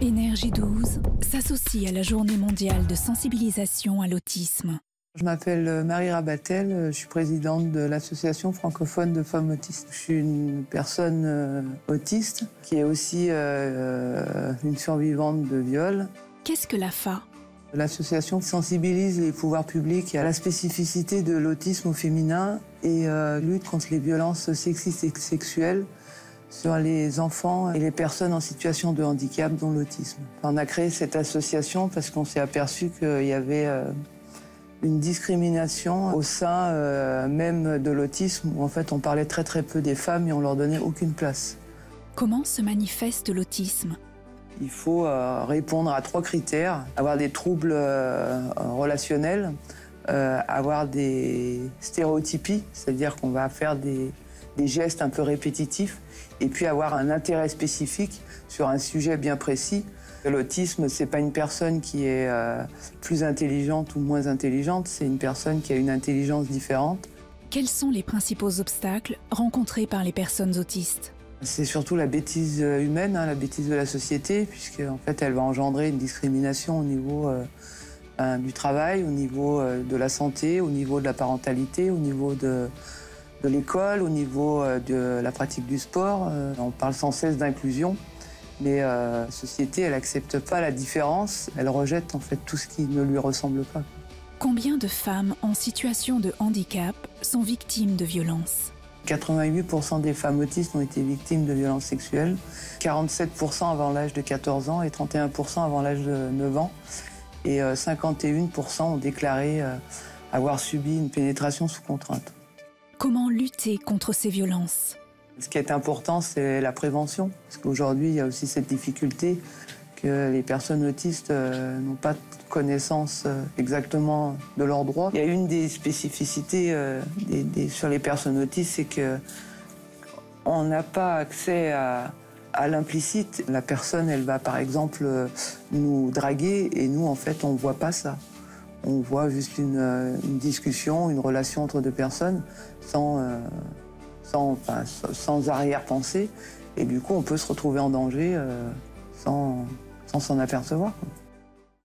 Énergie 12 s'associe à la Journée mondiale de sensibilisation à l'autisme. Je m'appelle Marie Rabatel, je suis présidente de l'Association francophone de femmes autistes. Je suis une personne autiste qui est aussi une survivante de viol. Qu'est-ce que l'AFA? L'association sensibilise les pouvoirs publics à la spécificité de l'autisme au féminin et lutte contre les violences sexistes et sexuelles sur les enfants et les personnes en situation de handicap, dont l'autisme. On a créé cette association parce qu'on s'est aperçu qu'il y avait une discrimination au sein même de l'autisme, où en fait on parlait très peu des femmes et on leur donnait aucune place. Comment se manifeste l'autisme? Il faut répondre à 3 critères: avoir des troubles relationnels, avoir des stéréotypies, c'est-à-dire qu'on va faire des gestes un peu répétitifs, et puis avoir un intérêt spécifique sur un sujet bien précis. L'autisme, c'est pas une personne qui est plus intelligente ou moins intelligente, c'est une personne qui a une intelligence différente. Quels sont les principaux obstacles rencontrés par les personnes autistes? C'est surtout la bêtise humaine, la bêtise de la société, puisque en fait, elle va engendrer une discrimination au niveau du travail, au niveau de la santé, au niveau de la parentalité, au niveau de l'école, au niveau de la pratique du sport. On parle sans cesse d'inclusion, mais la société, elle n'accepte pas la différence, elle rejette en fait tout ce qui ne lui ressemble pas. Combien de femmes en situation de handicap sont victimes de violences? 88% des femmes autistes ont été victimes de violences sexuelles, 47% avant l'âge de 14 ans et 31% avant l'âge de 9 ans. Et 51% ont déclaré avoir subi une pénétration sous contrainte. Comment lutter contre ces violences? Ce qui est important, c'est la prévention. Parce qu'aujourd'hui, il y a aussi cette difficulté que les personnes autistes n'ont pas de connaissance exactement de leurs droits. Il y a une des spécificités sur les personnes autistes, c'est qu'on n'a pas accès à l'implicite. La personne, elle va par exemple nous draguer et nous, en fait, on ne voit pas ça. On voit juste une discussion, une relation entre 2 personnes sans arrière-pensée. Et du coup, on peut se retrouver en danger sans s'en apercevoir.